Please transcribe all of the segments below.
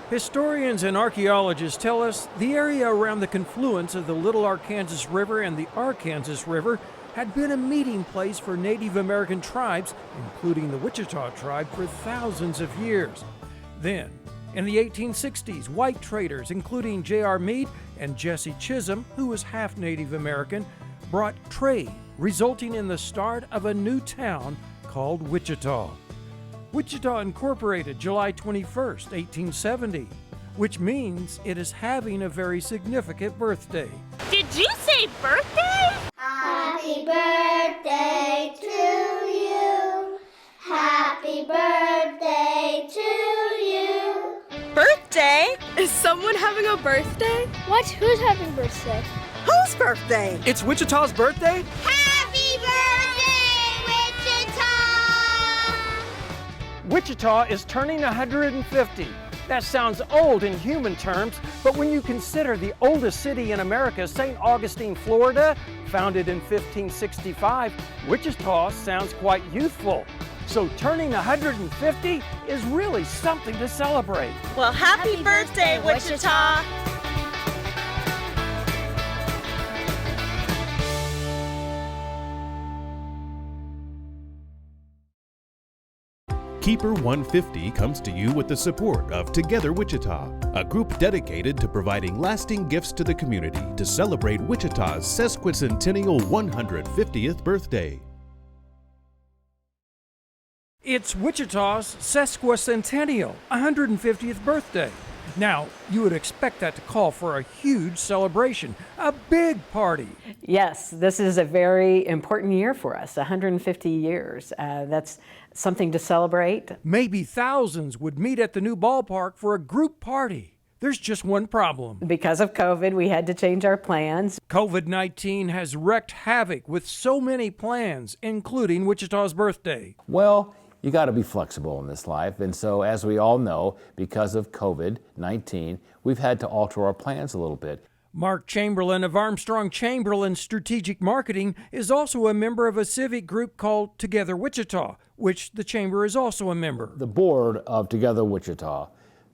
Historians and archaeologists tell us the area around the confluence of the Little Arkansas River and the Arkansas River had been a meeting place for Native American tribes, including the Wichita tribe, for thousands of years. Then, in the 1860s, white traders, including J.R. Meade and Jesse Chisholm, who was half Native American, brought trade, resulting in the start of a new town called Wichita. Wichita incorporated July 21st, 1870, which means it is having a very significant birthday. Did you say birthday? Happy birthday to you. Happy birthday to you. Birthday? Is someone having a birthday? What? Who's having a birthday? Whose birthday? It's Wichita's birthday? Happy birthday, Wichita! Wichita is turning 150. That sounds old in human terms, but when you consider the oldest city in America, St. Augustine, Florida, founded in 1565, Wichita sounds quite youthful. So turning 150 is really something to celebrate. Well, happy birthday, Wichita! Keeper 150 comes to you with the support of Together Wichita, a group dedicated to providing lasting gifts to the community to celebrate Wichita's sesquicentennial 150th birthday. It's Wichita's sesquicentennial 150th birthday. Now, you would expect that to call for a huge celebration, a big party. Yes, this is a very important year for us, 150 years. That's something to celebrate. Maybe thousands would meet at the new ballpark for a group party. There's just one problem. Because of COVID, we had to change our plans. COVID-19 has wreaked havoc with so many plans, including Wichita's birthday. Well, you got to be flexible in this life. And so, as we all know, because of COVID-19, we've had to alter our plans a little bit. Mark Chamberlain of Armstrong Chamberlain Strategic Marketing is also a member of a civic group called Together Wichita, which the Chamber is also a member. The board of Together Wichita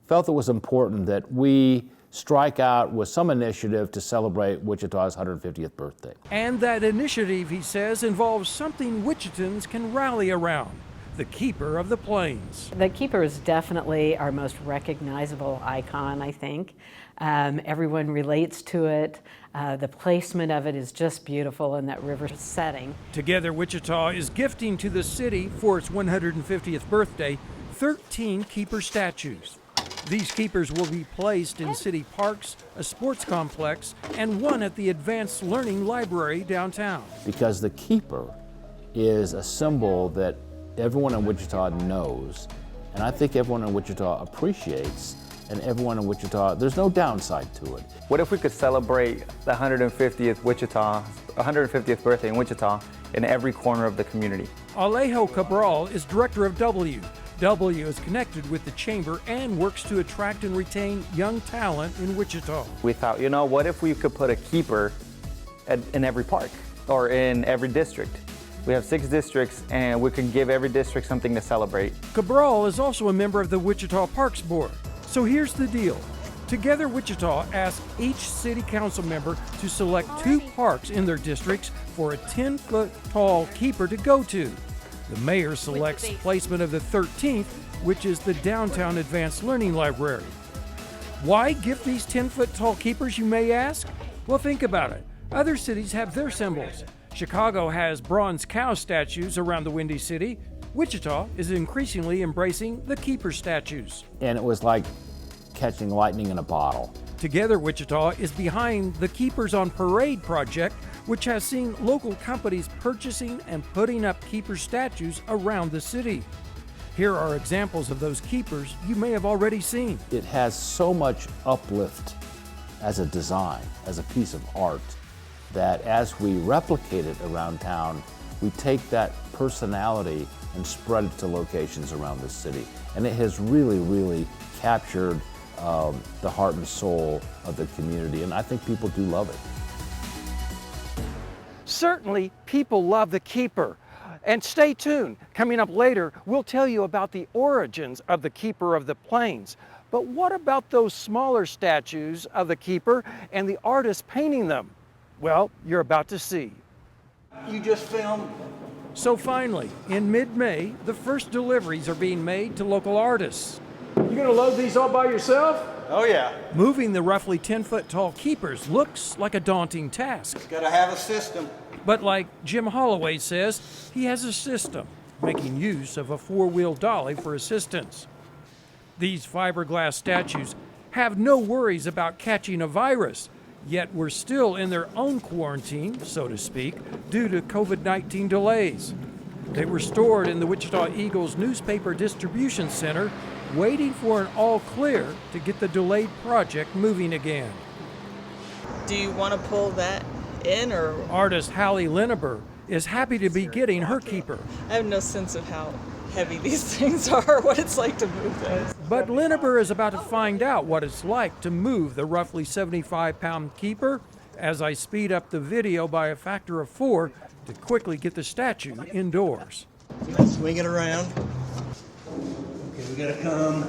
felt it was important that we strike out with some initiative to celebrate Wichita's 150th birthday. And that initiative, he says, involves something Wichitans can rally around. The Keeper of the Plains. The Keeper is definitely our most recognizable icon, I think. Everyone relates to it. The placement of it is just beautiful in that river setting. Together Wichita is gifting to the city for its 150th birthday 13 Keeper statues. These keepers will be placed in city parks, a sports complex, and one at the Advanced Learning Library downtown. Because the Keeper is a symbol that everyone in Wichita knows, and I think everyone in Wichita appreciates, and everyone in Wichita, there's no downside to it. What if we could celebrate the 150th birthday in Wichita in every corner of the community? Alejo Cabral is director of W. W is connected with the Chamber and works to attract and retain young talent in Wichita. We thought, you know, what if we could put a keeper in every park or in every district? We have 6 districts, and we can give every district something to celebrate. Cabral is also a member of the Wichita Parks Board. So here's the deal. Together Wichita asked each city council member to select 2 parks in their districts for a 10-foot tall keeper to go to. The mayor selects placement of the 13th, which is the downtown Advanced Learning Library. Why gift these 10-foot tall keepers, you may ask? Well, think about it. Other cities have their symbols. Chicago has bronze cow statues around the Windy City. Wichita is increasingly embracing the keeper statues. And it was like catching lightning in a bottle. Together Wichita is behind the Keepers on Parade project, which has seen local companies purchasing and putting up keeper statues around the city. Here are examples of those keepers you may have already seen. It has so much uplift as a design, as a piece of art, that as we replicate it around town, we take that personality and spread it to locations around the city. And it has really, really captured the heart and soul of the community, and I think people do love it. Certainly, people love the keeper. And stay tuned. Coming up later, we'll tell you about the origins of the Keeper of the Plains. But what about those smaller statues of the Keeper and the artist painting them? Well, you're about to see. You just filmed. So finally, in mid-May, the first deliveries are being made to local artists. You gonna load these all by yourself? Oh yeah. Moving the roughly 10-foot tall keepers looks like a daunting task. Gotta have a system. But like Jim Holloway says, he has a system, making use of a four-wheel dolly for assistance. These fiberglass statues have no worries about catching a virus, yet we're still in their own quarantine, so to speak, due to COVID-19 delays. They were stored in the Wichita Eagle's newspaper distribution center, waiting for an all clear to get the delayed project moving again. Do you want to pull that in, or? Artist Hallie Lineburg is happy to be getting her keeper. I have no sense of how heavy these things are, what it's like to move those. But Lineburg is about to find out what it's like to move the roughly 75-pound keeper as I speed up the video by a factor of 4 to quickly get the statue indoors. Swing it around. Okay, we gotta come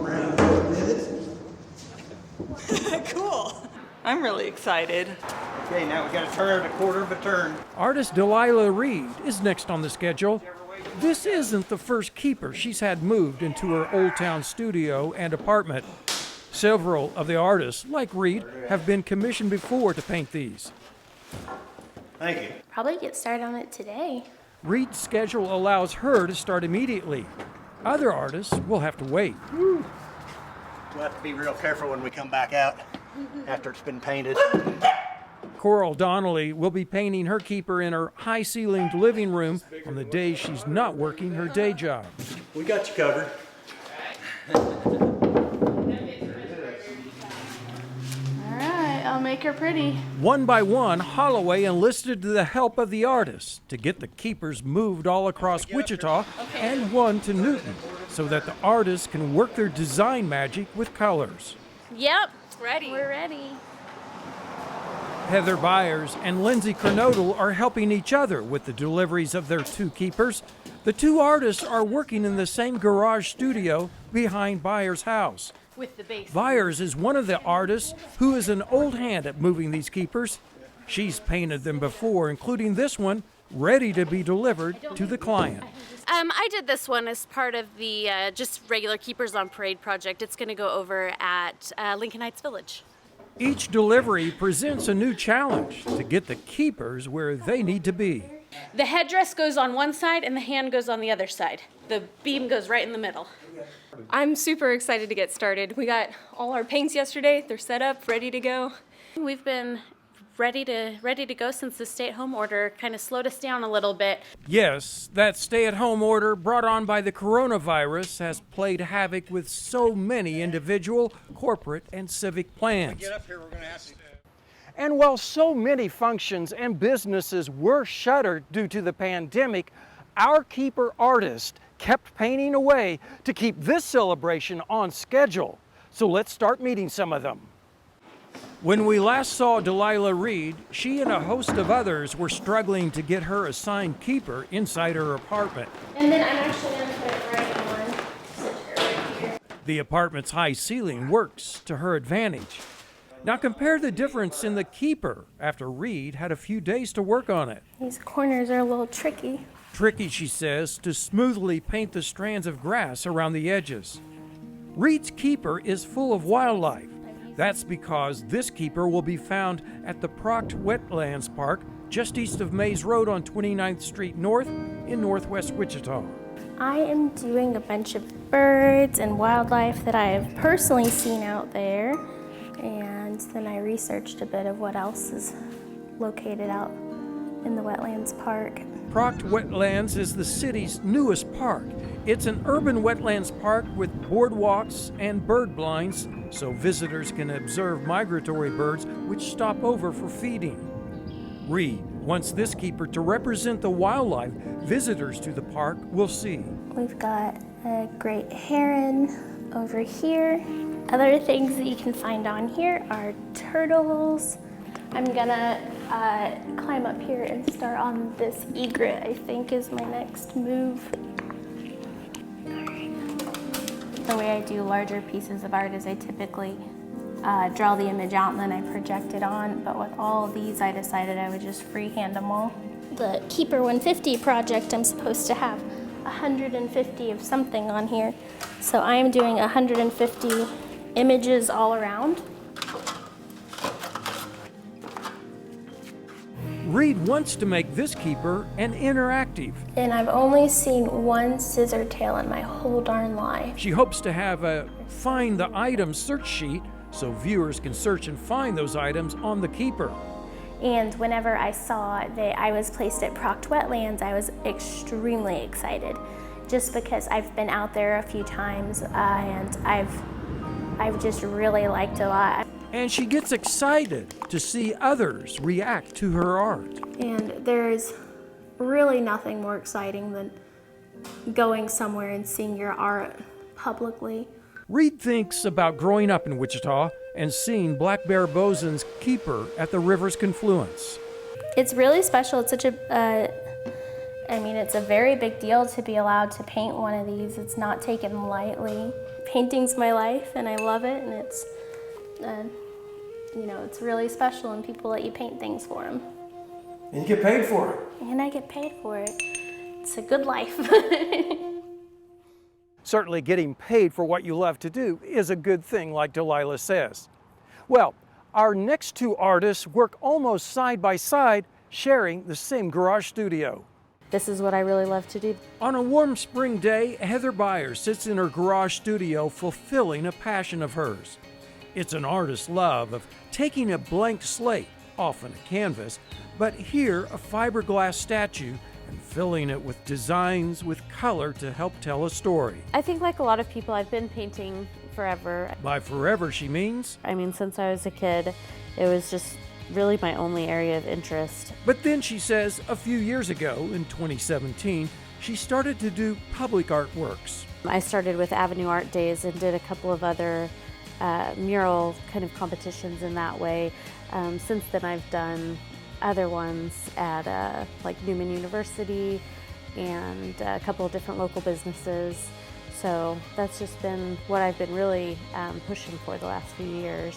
around with it. Cool. I'm really excited. Okay, now we gotta turn it a quarter of a turn. Artist Delilah Reed is next on the schedule. This isn't the first keeper she's had moved into her Old Town studio and apartment. Several of the artists, like Reed, have been commissioned before to paint these. Thank you. Probably get started on it today. Reed's schedule allows her to start immediately. Other artists will have to wait. We'll have to be real careful when we come back out after it's been painted. Coral Donnelly will be painting her keeper in her high-ceilinged living room on the days she's not working her day job. We got you covered. I'll make her pretty. One by one, Holloway enlisted the help of the artists to get the keepers moved all across Wichita and one to Newton so that the artists can work their design magic with colors. Yep, ready. We're ready. Heather Byers and Lindsay Kernodle are helping each other with the deliveries of their two keepers. The two artists are working in the same garage studio behind Byers' house. With the base. Byers is one of the artists who is an old hand at moving these keepers. She's painted them before, including this one, ready to be delivered to the client. I did this one as part of the just regular Keepers on Parade project. It's going to go over at Lincoln Heights Village. Each delivery presents a new challenge to get the keepers where they need to be. The headdress goes on one side and the hand goes on the other side. The beam goes right in the middle. I'm super excited to get started. We got all our paints yesterday. They're set up, ready to go. We've been ready to go since the stay-at-home order kind of slowed us down a little bit. Yes, that stay-at-home order brought on by the coronavirus has played havoc with so many individual, corporate, and civic plans. Get up here, we're gonna ask you. And while so many functions and businesses were shuttered due to the pandemic, our keeper artist kept painting away to keep this celebration on schedule. So let's start meeting some of them. When we last saw Delilah Reed, she and a host of others were struggling to get her assigned keeper inside her apartment. And then I'm actually going to put it right on center right here. The apartment's high ceiling works to her advantage. Now compare the difference in the keeper after Reed had a few days to work on it. These corners are a little tricky. Tricky, she says, to smoothly paint the strands of grass around the edges. Reed's keeper is full of wildlife. That's because this keeper will be found at the Proct Wetlands Park just east of Mays Road on 29th Street North in northwest Wichita. I am doing a bunch of birds and wildlife that I have personally seen out there, and then I researched a bit of what else is located out in the Wetlands Park. Proct Wetlands is the city's newest park. It's an urban wetlands park with boardwalks and bird blinds so visitors can observe migratory birds which stop over for feeding. Reed wants this keeper to represent the wildlife visitors to the park will see. We've got a great heron over here. Other things that you can find on here are turtles, I'm gonna climb up here and start on this egret, I think is my next move. The way I do larger pieces of art is I typically draw the image out and then I project it on, but with all of these I decided I would just freehand them all. The Keeper 150 project, I'm supposed to have 150 of something on here, so I am doing 150 images all around. Reed wants to make this keeper an interactive. And I've only seen one scissor tail in my whole darn life. She hopes to have a find the items search sheet so viewers can search and find those items on the keeper. And whenever I saw that I was placed at Proct Wetlands, I was extremely excited, just because I've been out there a few times and I've just really liked it a lot. And she gets excited to see others react to her art. And there's really nothing more exciting than going somewhere and seeing your art publicly. Reed thinks about growing up in Wichita and seeing Black Bear Bosun's keeper at the river's confluence. It's really special. It's such it's a very big deal to be allowed to paint one of these. It's not taken lightly. Painting's my life and I love it, and it's it's really special when people let you paint things for them. And you get paid for it. And I get paid for it. It's a good life. Certainly getting paid for what you love to do is a good thing, like Delilah says. Well, our next two artists work almost side by side, sharing the same garage studio. This is what I really love to do. On a warm spring day, Heather Byers sits in her garage studio fulfilling a passion of hers. It's an artist's love of taking a blank slate, often a canvas, but here a fiberglass statue, and filling it with designs with color to help tell a story. I think like a lot of people, I've been painting forever. By forever, she means? Since I was a kid, it was just really my only area of interest. But then she says a few years ago, in 2017, she started to do public artworks. I started with Avenue Art Days and did a couple of other mural kind of competitions in that way. Since then I've done other ones at like Newman University and a couple of different local businesses. So that's just been what I've been really pushing for the last few years.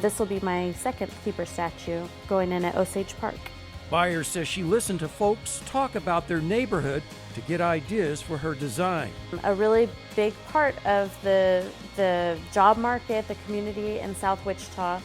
This will be my second keeper statue going in at Osage Park. Byers says she listened to folks talk about their neighborhood to get ideas for her design. A really big part of the job market, the community in South Wichita,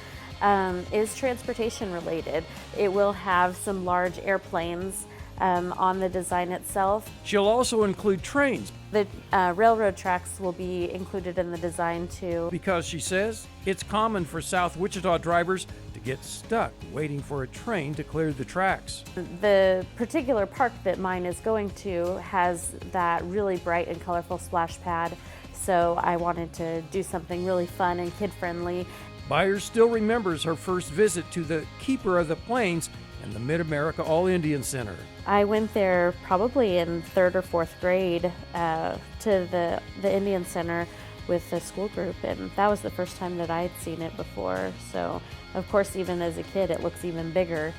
is transportation related. It will have some large airplanes on the design itself. She'll also include trains. The railroad tracks will be included in the design too. Because she says it's common for South Wichita drivers to get stuck waiting for a train to clear the tracks. The particular park that mine is going to has that really bright and colorful splash pad, so I wanted to do something really fun and kid-friendly. Byers still remembers her first visit to the Keeper of the Plains and the Mid-America All-Indian Center. I went there probably in 3rd or 4th grade to the Indian Center with a school group, and that was the first time that I had seen it before. So, of course, even as a kid, it looks even bigger.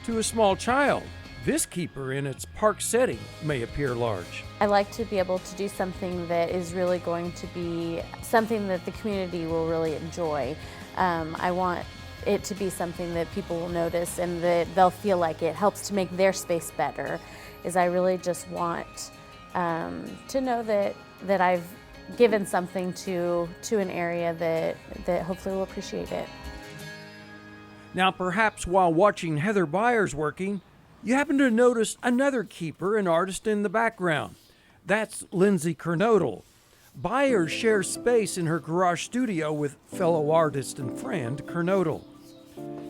To a small child, this keeper in its park setting may appear large. I like to be able to do something that is really going to be something that the community will really enjoy. I want it to be something that people will notice and that they'll feel like it helps to make their space better. I really just want to know that I've given something to an area that hopefully will appreciate it. Now, perhaps while watching Heather Byers working, you happen to notice another keeper and artist in the background. That's Lindsay Kernodle. Byers shares space in her garage studio with fellow artist and friend Kernodle.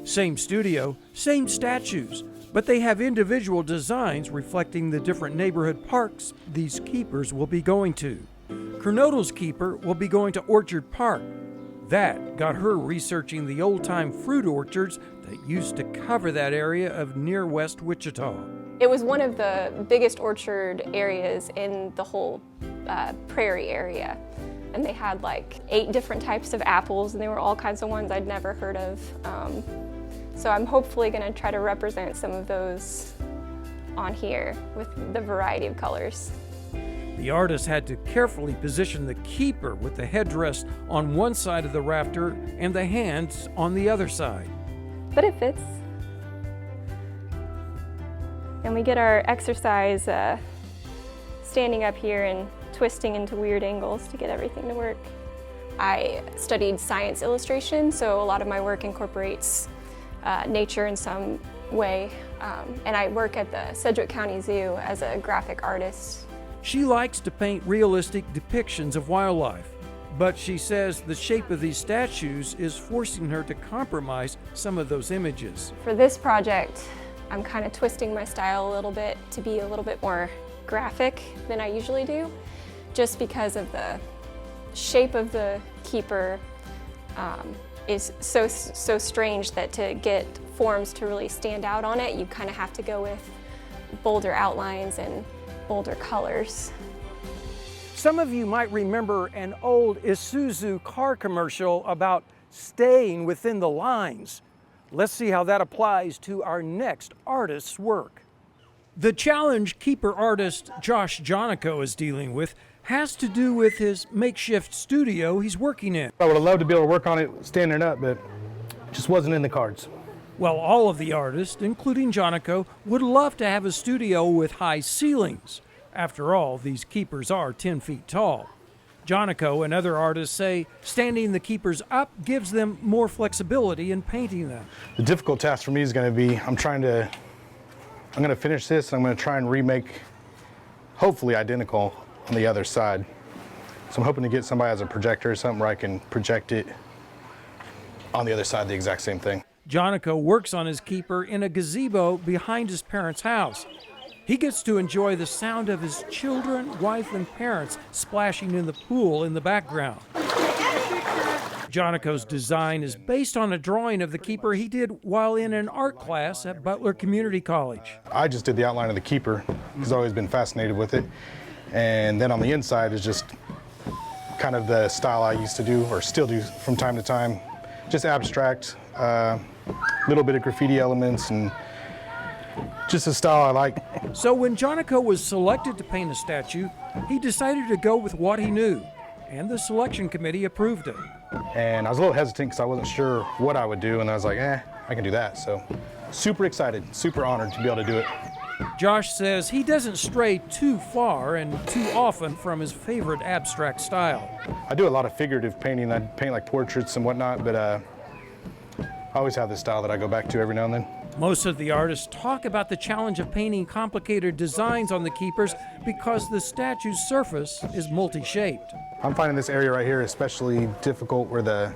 Same studio, same statues, but they have individual designs reflecting the different neighborhood parks these keepers will be going to. Kernodle's keeper will be going to Orchard Park. That got her researching the old-time fruit orchards that used to cover that area of near West Wichita. It was one of the biggest orchard areas in the whole prairie area. And they had like 8 different types of apples, and they were all kinds of ones I'd never heard of. So I'm hopefully going to try to represent some of those on here with the variety of colors. The artist had to carefully position the keeper with the headdress on one side of the rafter and the hands on the other side. But it fits. And we get our exercise standing up here and twisting into weird angles to get everything to work. I studied science illustration, so a lot of my work incorporates nature in some way. And I work at the Sedgwick County Zoo as a graphic artist. She likes to paint realistic depictions of wildlife, but she says the shape of these statues is forcing her to compromise some of those images. For this project, I'm kind of twisting my style a little bit to be a little bit more graphic than I usually do, just because of the shape of the keeper is so strange that to get forms to really stand out on it, you kind of have to go with bolder outlines and bolder colors. Some of you might remember an old Isuzu car commercial about staying within the lines. Let's see how that applies to our next artist's work. The challenge keeper artist Josh Jonako is dealing with has to do with his makeshift studio he's working in. I would have loved to be able to work on it standing up, but it just wasn't in the cards. Well, all of the artists, including Jonako, would love to have a studio with high ceilings. After all, these keepers are 10 feet tall. Jonako and other artists say standing the keepers up gives them more flexibility in painting them. The difficult task for me is going to be, I'm going to finish this and I'm going to try and remake, hopefully identical on the other side. So I'm hoping to get somebody as a projector or something where I can project it on the other side, the exact same thing. Jonako works on his keeper in a gazebo behind his parents' house. He gets to enjoy the sound of his children, wife, and parents splashing in the pool in the background. Jonako's design is based on a drawing of the keeper he did while in an art class at Butler Community College. I just did the outline of the keeper because I've always been fascinated with it. And then on the inside is just kind of the style I used to do, or still do from time to time. Just abstract, little bit of graffiti elements, and just a style I like. So when Jonako was selected to paint a statue, he decided to go with what he knew, and the selection committee approved it. And I was a little hesitant because I wasn't sure what I would do, and I was like, I can do that. So super excited, super honored to be able to do it. Josh says he doesn't stray too far and too often from his favorite abstract style. I do a lot of figurative painting. I paint like portraits and whatnot, but I always have this style that I go back to every now and then. Most of the artists talk about the challenge of painting complicated designs on the keepers because the statue's surface is multi-shaped. I'm finding this area right here especially difficult where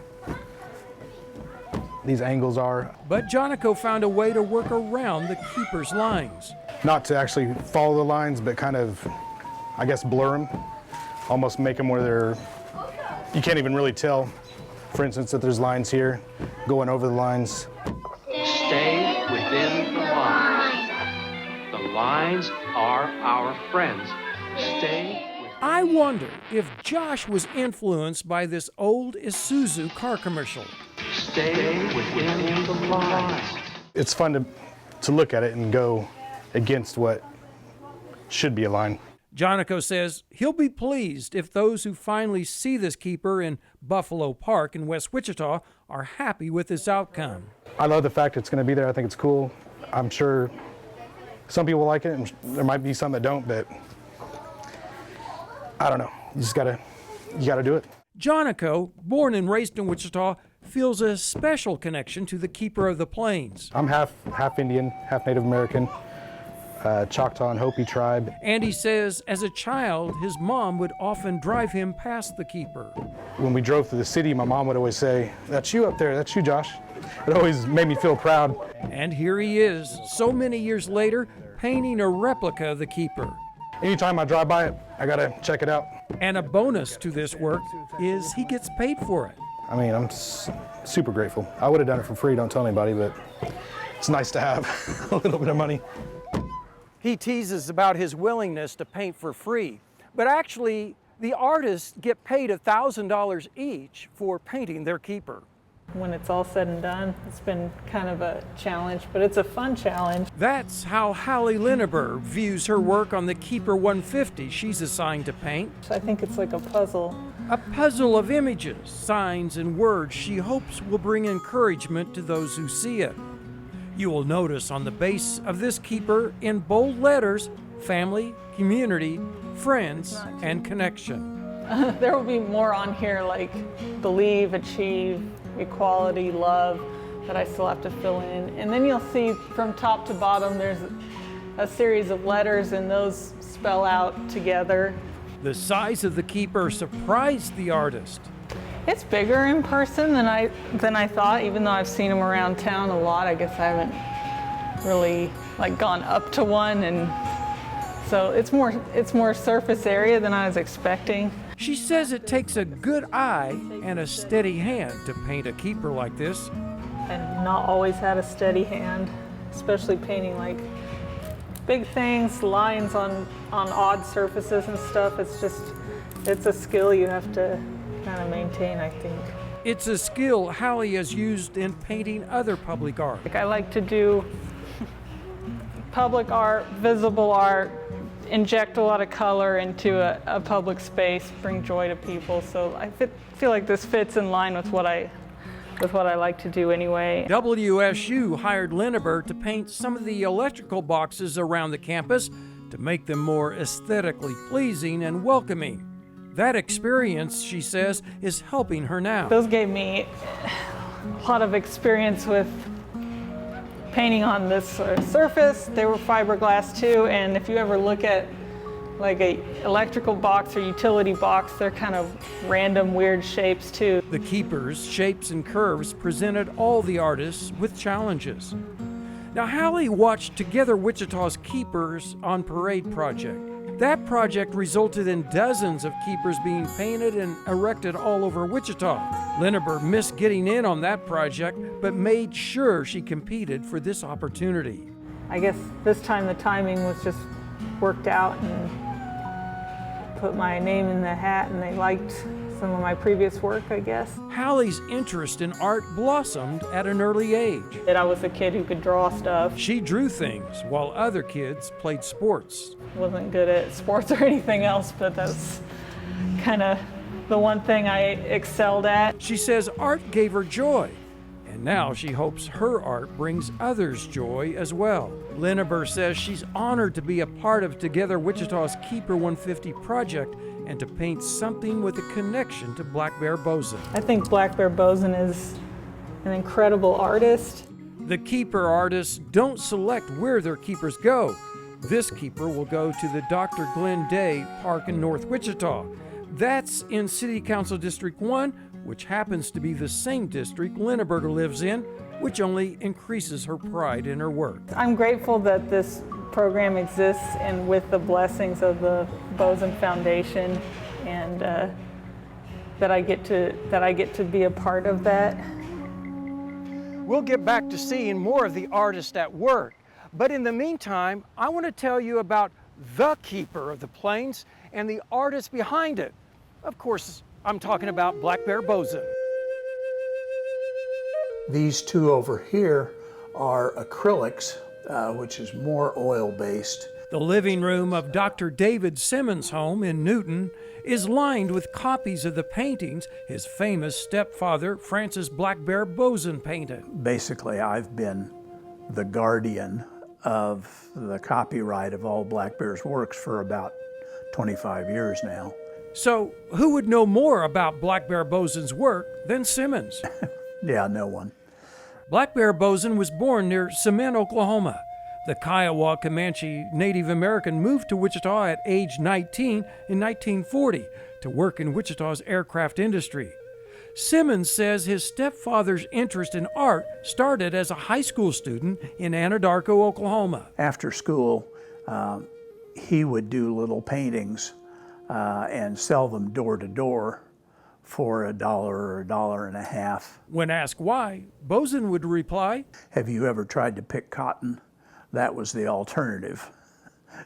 these angles are. But Jonako found a way to work around the keeper's lines. Not to actually follow the lines, but kind of, I guess, blur them. Almost make them where you can't even really tell, for instance, that there's lines here, going over the lines. Stay within the lines. The lines are our friends. Stay within. I wonder if Josh was influenced by this old Isuzu car commercial. Stay within the lines. It's fun to look at it and go against what should be a line. Jonako says he'll be pleased if those who finally see this keeper in Buffalo Park in West Wichita are happy with this outcome. I love the fact it's going to be there. I think it's cool. I'm sure some people like it, and there might be some that don't, but I don't know. You gotta do it. Jonako, born and raised in Wichita, feels a special connection to the Keeper of the Plains. I'm half Indian, half Native American, Choctaw and Hopi tribe. And he says as a child, his mom would often drive him past the Keeper. When we drove through the city, my mom would always say, "That's you up there, that's you, Josh." It always made me feel proud. And here he is, so many years later, painting a replica of the Keeper. Anytime I drive by it, I gotta check it out. And a bonus to this work is he gets paid for it. I mean, I'm super grateful. I would have done it for free, don't tell anybody, but it's nice to have a little bit of money. He teases about his willingness to paint for free, but actually, the artists get paid $1,000 each for painting their Keeper. When it's all said and done, it's been kind of a challenge, but it's a fun challenge. That's how Hallie Lineburg views her work on the Keeper 150 she's assigned to paint. I think it's like a puzzle. A puzzle of images, signs, and words she hopes will bring encouragement to those who see it. You will notice on the base of this Keeper in bold letters, family, community, friends, and connection. There will be more on here like believe, achieve, equality, love, that I still have to fill in. And then you'll see from top to bottom there's a series of letters, and those spell out together. The size of the Keeper surprised the artist. It's bigger in person than I thought, even though I've seen them around town a lot. I guess I haven't really like gone up to one, and so it's more surface area than I was expecting. She says it takes a good eye and a steady hand to paint a Keeper like this. I've not always had a steady hand, especially painting like big things, lines on odd surfaces and stuff. It's a skill you have to kind of maintain, I think. It's a skill Hallie has used in painting other public art. Like I like to do public art, visible art, inject a lot of color into a public space, bring joy to people. So I feel like this fits in line with what I like to do anyway. WSU hired Lineburg to paint some of the electrical boxes around the campus to make them more aesthetically pleasing and welcoming. That experience, she says, is helping her now. Those gave me a lot of experience with painting on this surface. They were fiberglass too, and if you ever look at like a electrical box or utility box, they're kind of random, weird shapes too. The Keepers, shapes, and curves presented all the artists with challenges. Now, Hallie watched Together Wichita's Keepers on Parade project. That project resulted in dozens of Keepers being painted and erected all over Wichita. Lineburg missed getting in on that project, but made sure she competed for this opportunity. I guess this time the timing was just worked out, and put my name in the hat, and they liked some of my previous work, I guess. Hallie's interest in art blossomed at an early age. That I was a kid who could draw stuff. She drew things while other kids played sports. Wasn't good at sports or anything else, but that's kind of the one thing I excelled at. She says art gave her joy, and now she hopes her art brings others joy as well. Lineburg says she's honored to be a part of Together Wichita's Keeper 150 project and to paint something with a connection to Black Bear Boson. I think Black Bear Boson is an incredible artist. The Keeper artists don't select where their Keepers go. This Keeper will go to the Dr. Glenn Day Park in North Wichita. That's in City Council District 1, which happens to be the same district Lineburg lives in, which only increases her pride in her work. I'm grateful that this program exists, and with the blessings of the Boson Foundation, and that I get to be a part of that. We'll get back to seeing more of the artist at work, but in the meantime, I want to tell you about the Keeper of the Plains and the artist behind it. Of course, I'm talking about Black Bear Boson. These two over here are acrylics, which is more oil-based. The living room of Dr. David Simmons' home in Newton is lined with copies of the paintings his famous stepfather, Francis Black Bear Boson, painted. Basically, I've been the guardian of the copyright of all Black Bear's works for about 25 years now. So, who would know more about Black Bear Boson's work than Simmons? Yeah, no one. Black Bear Boson was born near Cement, Oklahoma. The Kiowa Comanche Native American moved to Wichita at age 19 in 1940 to work in Wichita's aircraft industry. Simmons says his stepfather's interest in art started as a high school student in Anadarko, Oklahoma. After school, he would do little paintings and sell them door to door for $1 or $1.50. When asked why, Boson would reply, "Have you ever tried to pick cotton?" That was the alternative.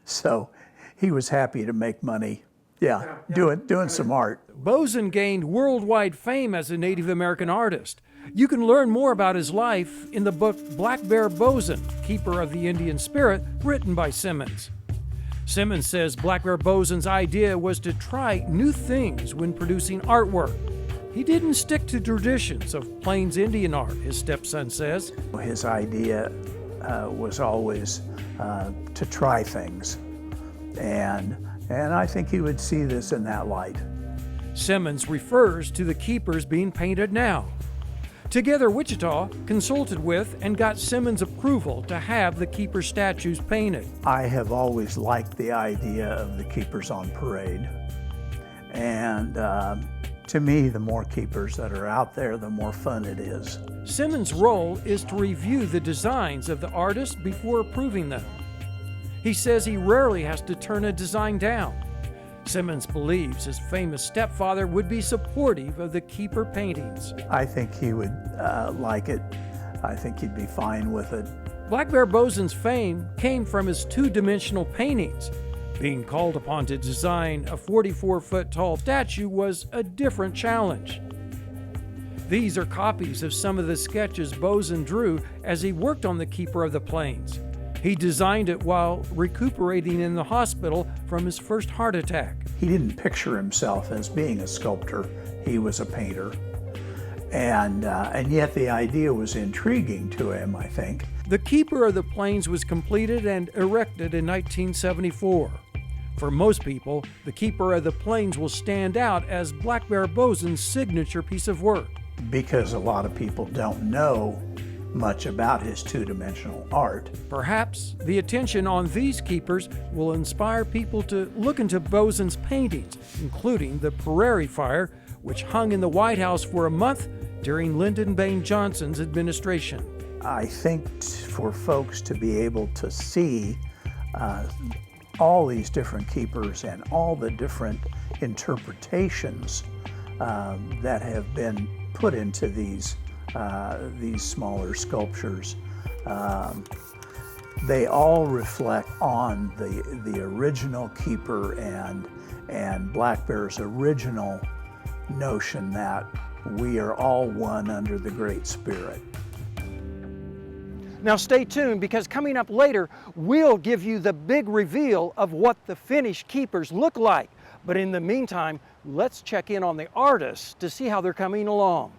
So he was happy to make money, doing some art. Boson gained worldwide fame as a Native American artist. You can learn more about his life in the book Black Bear Bosun, Keeper of the Indian Spirit, written by Simmons. Simmons says Black Bear Bosun's idea was to try new things when producing artwork. He didn't stick to traditions of Plains Indian art, his stepson says. His idea was always to try things, and I think he would see this in that light. Simmons refers to the keepers being painted now. Together, Wichita consulted with and got Simmons' approval to have the keeper statues painted. I have always liked the idea of the keepers on parade. And to me, the more keepers that are out there, the more fun it is. Simmons' role is to review the designs of the artists before approving them. He says he rarely has to turn a design down. Simmons believes his famous stepfather would be supportive of the keeper paintings. I think he would like it. I think he'd be fine with it. Black Bear Bosun's fame came from his two-dimensional paintings. Being called upon to design a 44-foot tall statue was a different challenge. These are copies of some of the sketches Bosun drew as he worked on the Keeper of the Plains. He designed it while recuperating in the hospital from his first heart attack. He didn't picture himself as being a sculptor. He was a painter. And yet the idea was intriguing to him, I think. The Keeper of the Plains was completed and erected in 1974. For most people, the Keeper of the Plains will stand out as Black Bear Bosun's signature piece of work. Because a lot of people don't know much about his two-dimensional art. Perhaps the attention on these keepers will inspire people to look into Bosun's paintings, including the Prairie Fire, which hung in the White House for a month during Lyndon Baines Johnson's administration. I think for folks to be able to see all these different keepers and all the different interpretations that have been put into these smaller sculptures, they all reflect on the original keeper and Black Bear's original notion that we are all one under the Great Spirit. Now stay tuned, because coming up later, we'll give you the big reveal of what the finished keepers look like. But in the meantime, let's check in on the artists to see how they're coming along.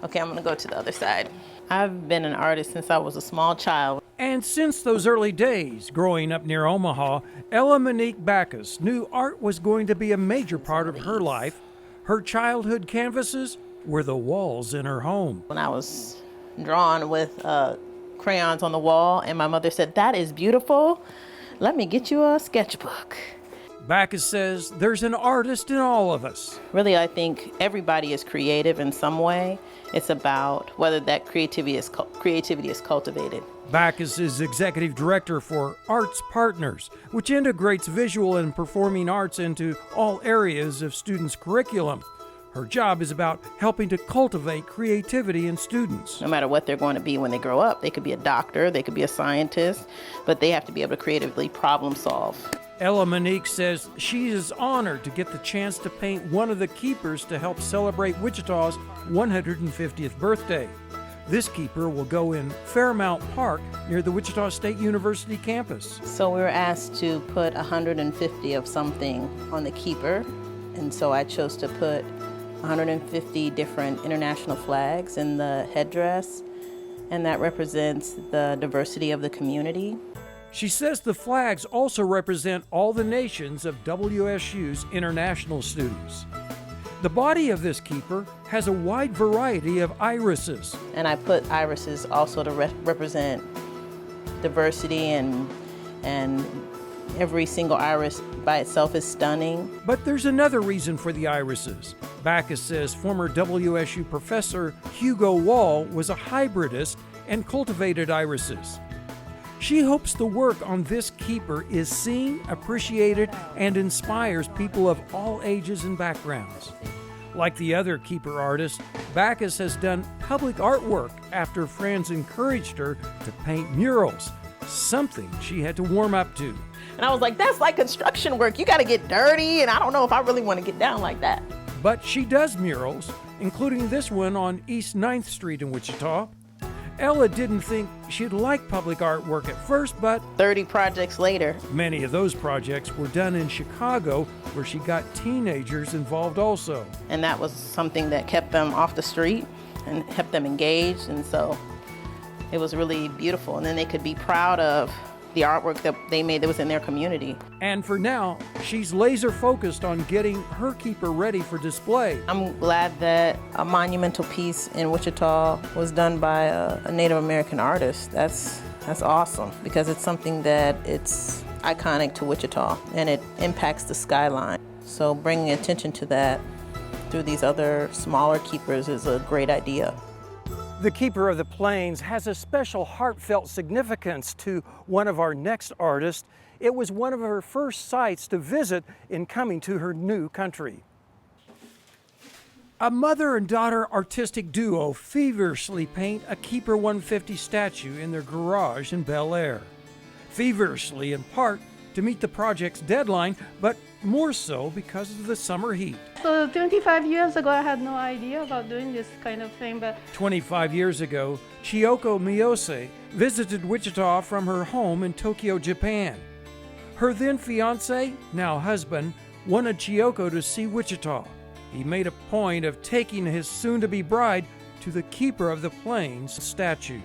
Okay, I'm gonna go to the other side. I've been an artist since I was a small child. And since those early days, growing up near Omaha, Ella Monique Backus knew art was going to be a major part of her life. Her childhood canvases were the walls in her home. When I was drawn with crayons on the wall, and my mother said, "That is beautiful. Let me get you a sketchbook." Backus says there's an artist in all of us. Really, I think everybody is creative in some way. It's about whether that creativity is cultivated. Backus is executive director for Arts Partners, which integrates visual and performing arts into all areas of students' curriculum. Her job is about helping to cultivate creativity in students. No matter what they're going to be when they grow up, they could be a doctor, they could be a scientist, but they have to be able to creatively problem solve. Ella Monique says she is honored to get the chance to paint one of the keepers to help celebrate Wichita's 150th birthday. This keeper will go in Fairmount Park near the Wichita State University campus. So we were asked to put 150 of something on the keeper, and so I chose to put 150 different international flags in the headdress, and that represents the diversity of the community. She says the flags also represent all the nations of WSU's international students. The body of this keeper has a wide variety of irises. And I put irises also to represent diversity, and every single iris by itself is stunning. But there's another reason for the irises. Backus says former WSU professor Hugo Wall was a hybridist and cultivated irises. She hopes the work on this keeper is seen, appreciated, and inspires people of all ages and backgrounds. Like the other keeper artists, Backus has done public artwork after friends encouraged her to paint murals, something she had to warm up to. And I was like, that's like construction work. You got to get dirty, and I don't know if I really want to get down like that. but she does murals, including this one on East 9th Street in Wichita. Ella didn't think she'd like public artwork at first, but 30 projects later. Many of those projects were done in Chicago, where she got teenagers involved also. And that was something that kept them off the street and kept them engaged, and so it was really beautiful. And then they could be proud of the artwork that they made that was in their community. And for now, she's laser focused on getting her keeper ready for display. I'm glad that a monumental piece in Wichita was done by a Native American artist. That's awesome, because it's something that it's iconic to Wichita and it impacts the skyline. So bringing attention to that through these other smaller keepers is a great idea. The Keeper of the Plains has a special heartfelt significance to one of our next artists. It was one of her first sites to visit in coming to her new country. A mother and daughter artistic duo feverishly paint a Keeper 150 statue in their garage in Bel Air. Feverishly in part to meet the project's deadline, but more so because of the summer heat. So 25 years ago, I had no idea about doing this kind of thing, but 25 years ago, Chiyoko Miyose visited Wichita from her home in Tokyo, Japan. Her then fiancé, now husband, wanted Chiyoko to see Wichita. He made a point of taking his soon-to-be bride to the Keeper of the Plains statue.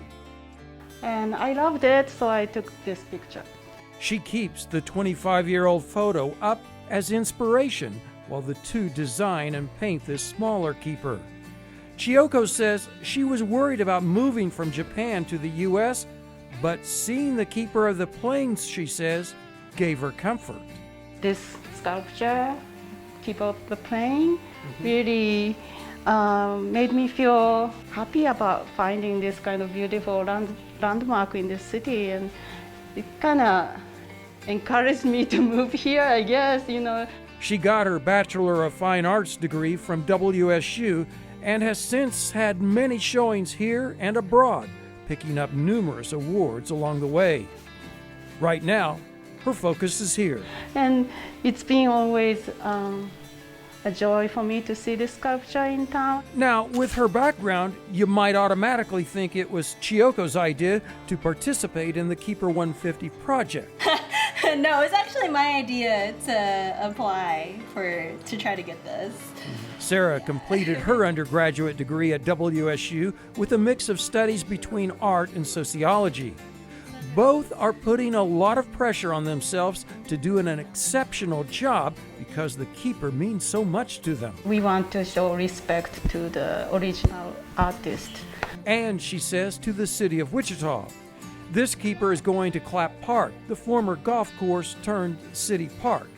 and I loved it, so I took this picture. She keeps the 25-year-old photo up as inspiration while the two design and paint this smaller keeper. Chiyoko says she was worried about moving from Japan to the U.S., but seeing the Keeper of the Plains, she says, gave her comfort. This sculpture, Keeper of the Plains, really made me feel happy about finding this kind of beautiful landmark in this city, and it kind of encouraged me to move here, I guess, you know. She got her Bachelor of Fine Arts degree from WSU and has since had many showings here and abroad, picking up numerous awards along the way. Right now, her focus is here. And it's been always a joy for me to see this sculpture in town. Now, with her background, you might automatically think it was Chiyoko's idea to participate in the Keeper 150 project. No, it's actually my idea to apply to try to get this. Sarah completed her undergraduate degree at WSU with a mix of studies between art and sociology. Both are putting a lot of pressure on themselves to do an exceptional job because the Keeper means so much to them. We want to show respect to the original artist. And, she says, to the city of Wichita. This Keeper is going to Clapp Park, the former golf course turned city park.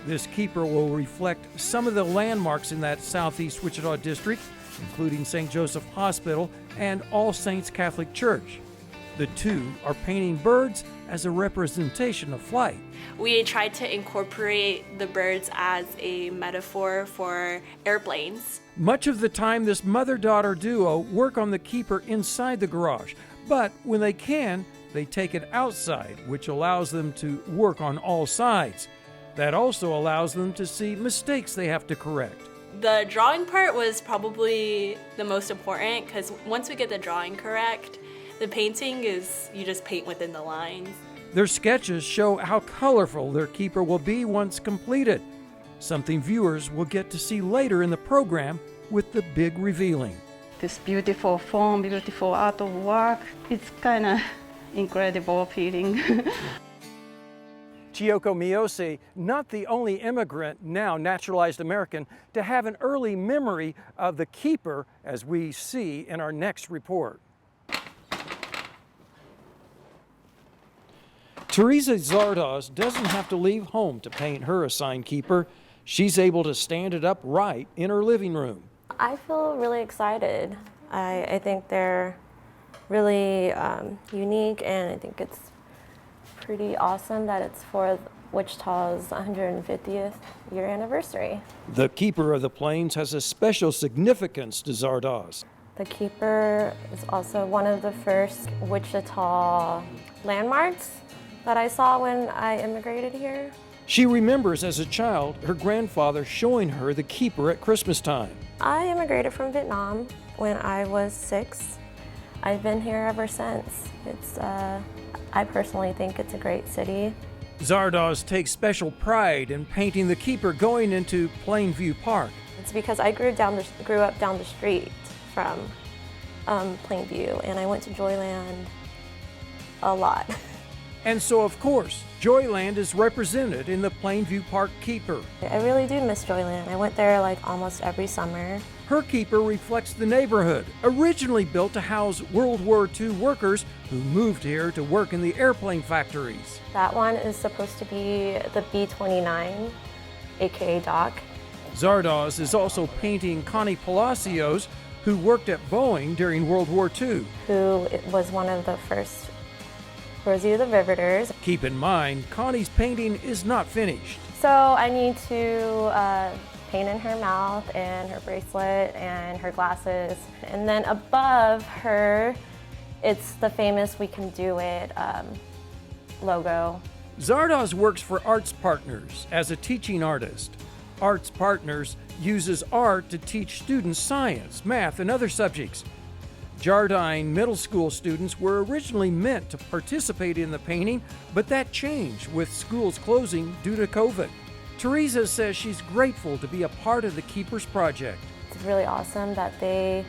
This Keeper will reflect some of the landmarks in that southeast Wichita district, including St. Joseph Hospital and All Saints Catholic Church. The two are painting birds as a representation of flight. We tried to incorporate the birds as a metaphor for airplanes. Much of the time, this mother-daughter duo work on the Keeper inside the garage, but when they can, they take it outside, which allows them to work on all sides. That also allows them to see mistakes they have to correct. The drawing part was probably the most important, because once we get the drawing correct, the painting is, you just paint within the lines. Their sketches show how colorful their Keeper will be once completed, something viewers will get to see later in the program with the big revealing. This beautiful form, beautiful art of work, it's kind of incredible feeling. Chiyoko Miyose, not the only immigrant, now naturalized American, to have an early memory of the Keeper, as we see in our next report. Teresa Zardoz doesn't have to leave home to paint her assigned Keeper. She's able to stand it up right in her living room. I feel really excited. I think they're really unique, and I think it's pretty awesome that it's for Wichita's 150th year anniversary. The Keeper of the Plains has a special significance to Zardoz. The Keeper is also one of the first Wichita landmarks that I saw when I immigrated here. She remembers as a child her grandfather showing her the keeper at Christmas time. I immigrated from Vietnam when I was 6. I've been here ever since. I personally think it's a great city. Zardoz takes special pride in painting the keeper going into Plainview Park. It's because I grew up down the street from Plainview, and I went to Joyland a lot. And so, of course, Joyland is represented in the Plainview Park keeper. I really do miss Joyland. I went there like almost every summer. Her keeper reflects the neighborhood, originally built to house World War II workers who moved here to work in the airplane factories. That one is supposed to be the B-29, aka Doc. Zardoz is also painting Connie Palacios, who worked at Boeing during World War II. Who was one of the first Rosie of the Riveters. Keep in mind, Connie's painting is not finished. So I need to paint in her mouth and her bracelet and her glasses. And then above her, it's the famous We Can Do It logo. Zardoz works for Arts Partners as a teaching artist. Arts Partners uses art to teach students science, math, and other subjects. Jardine Middle School students were originally meant to participate in the painting, but that changed with schools closing due to COVID. Teresa says she's grateful to be a part of the Keepers Project. It's really awesome that they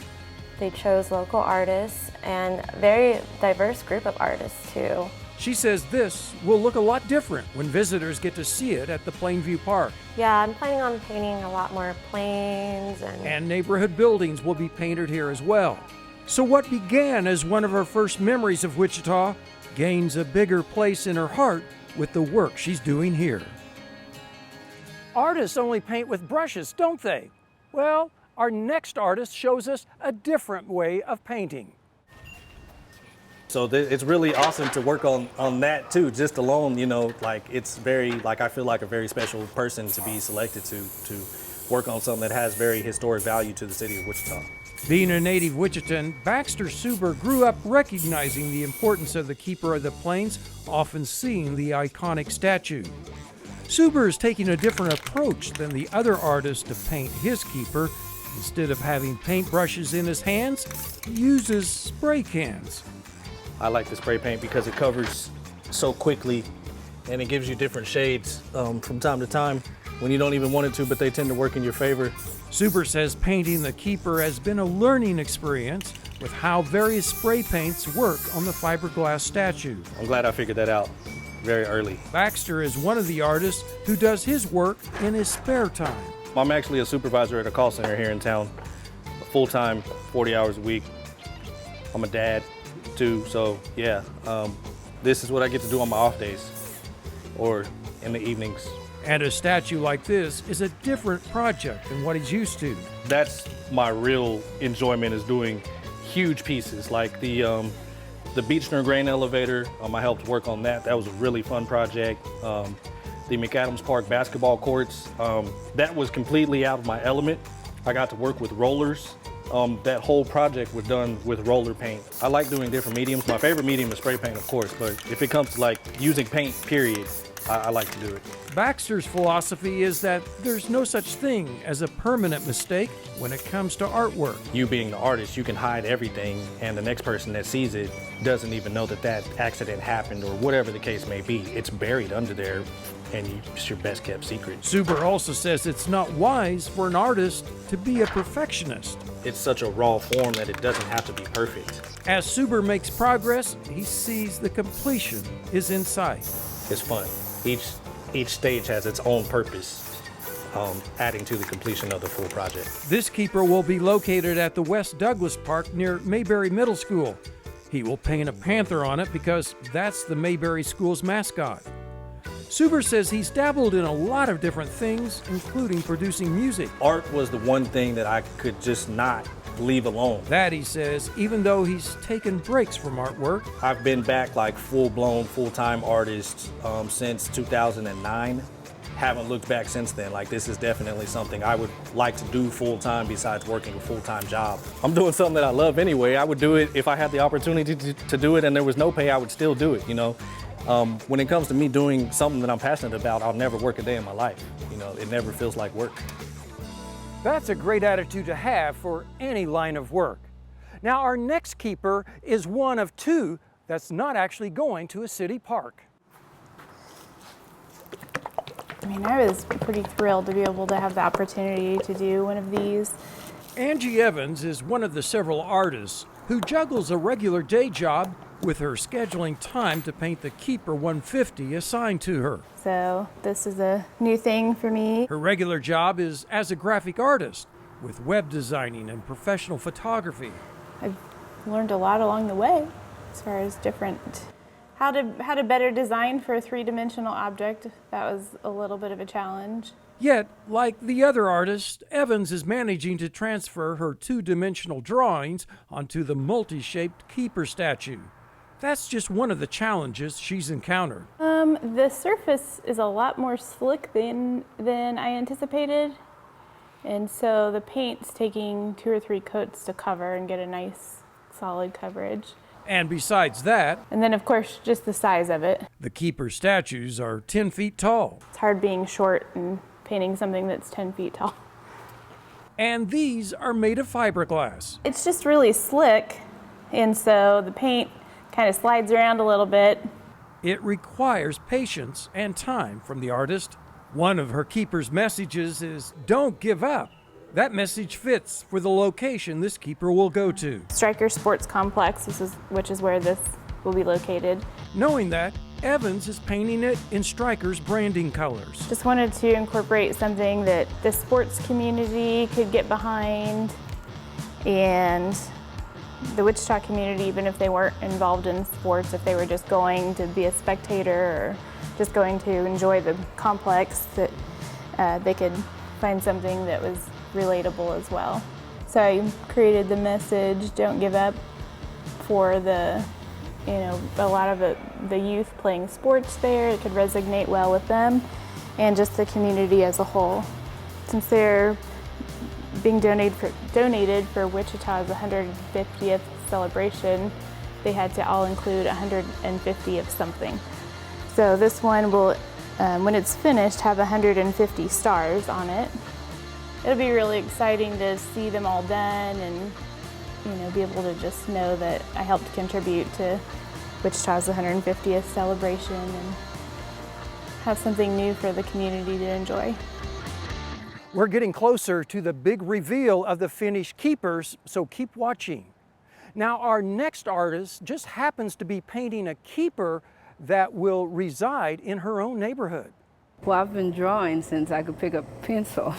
chose local artists and a very diverse group of artists too. She says this will look a lot different when visitors get to see it at the Plainview Park. Yeah, I'm planning on painting a lot more planes and neighborhood buildings will be painted here as well. So what began as one of her first memories of Wichita gains a bigger place in her heart with the work she's doing here. Artists only paint with brushes, don't they? Well, our next artist shows us a different way of painting. So it's really awesome to work on that too, just alone, you know, like it's very, like I feel like a very special person to be selected to work on something that has very historic value to the city of Wichita. Being a native Wichitan, Baxter Subaru grew up recognizing the importance of the Keeper of the Plains, often seeing the iconic statue. Subaru is taking a different approach than the other artists to paint his keeper. Instead of having paintbrushes in his hands, he uses spray cans. I like the spray paint because it covers so quickly and it gives you different shades from time to time when you don't even want it to, but they tend to work in your favor. Subaru says painting the keeper has been a learning experience with how various spray paints work on the fiberglass statue. I'm glad I figured that out very early. Baxter is one of the artists who does his work in his spare time. I'm actually a supervisor at a call center here in town, full-time, 40 hours a week. I'm a dad too, so yeah, this is what I get to do on my off days or in the evenings. And a statue like this is a different project than what he's used to. That's my real enjoyment, is doing huge pieces like the Beechner grain elevator. I helped work on that. That was a really fun project. The McAdams Park basketball courts. That was completely out of my element. I got to work with rollers. That whole project was done with roller paint. I like doing different mediums. My favorite medium is spray paint, of course, but if it comes to like using paint, period, I like to do it. Baxter's philosophy is that there's no such thing as a permanent mistake when it comes to artwork. You being the artist, you can hide everything, and the next person that sees it doesn't even know that that accident happened or whatever the case may be. It's buried under there, and it's your best kept secret. Subaru also says it's not wise for an artist to be a perfectionist. It's such a raw form that it doesn't have to be perfect. As Subaru makes progress, he sees the completion is in sight. It's fun. Each stage has its own purpose, adding to the completion of the full project. This keeper will be located at the West Douglas Park near Mayberry Middle School. He will paint a panther on it because that's the Mayberry School's mascot. Subaru says he's dabbled in a lot of different things, including producing music. Art was the one thing that I could just not leave alone. That, he says, even though he's taken breaks from artwork. I've been back like full-blown, full-time artist since 2009. Haven't looked back since then. Like, this is definitely something I would like to do full-time besides working a full-time job. I'm doing something that I love anyway. I would do it if I had the opportunity to do it and there was no pay, I would still do it, you know. When it comes to me doing something that I'm passionate about, I'll never work a day in my life. You know, it never feels like work. That's a great attitude to have for any line of work. Now, our next keeper is one of two that's not actually going to a city park. I mean, I was pretty thrilled to be able to have the opportunity to do one of these. Angie Evans is one of the several artists who juggles a regular day job with her scheduling time to paint the Keeper 150 assigned to her. So this is a new thing for me. Her regular job is as a graphic artist with web designing and professional photography. I've learned a lot along the way as far as how to better design for a three-dimensional object. That was a little bit of a challenge. Yet, like the other artists, Evans is managing to transfer her two-dimensional drawings onto the multi-shaped Keeper statue. That's just one of the challenges she's encountered. The surface is a lot more slick than I anticipated. And so the paint's taking 2 or 3 coats to cover and get a nice solid coverage. And besides that, and then of course just the size of it. The Keeper statues are 10 feet tall. It's hard being short and painting something that's 10 feet tall. And these are made of fiberglass. It's just really slick, and so the paint kind of slides around a little bit. It requires patience and time from the artist. One of her Keeper's messages is, "Don't give up." That message fits for the location this Keeper will go to. Stryker Sports Complex, which is where this will be located. Knowing that, Evans is painting it in Stryker's branding colors. Just wanted to incorporate something that the sports community could get behind, and the Wichita community, even if they weren't involved in sports, if they were just going to be a spectator or just going to enjoy the complex, that they could find something that was relatable as well. So I created the message, "Don't give up," for a lot of the youth playing sports there. It could resonate well with them and just the community as a whole. Since they're being donated for Wichita's 150th celebration, they had to all include 150 of something. So this one will, when it's finished, have 150 stars on it. It'll be really exciting to see them all done and be able to just know that I helped contribute to Wichita's 150th celebration and have something new for the community to enjoy. We're getting closer to the big reveal of the finished Keepers, so keep watching. Now, our next artist just happens to be painting a Keeper that will reside in her own neighborhood. Well, I've been drawing since I could pick up a pencil.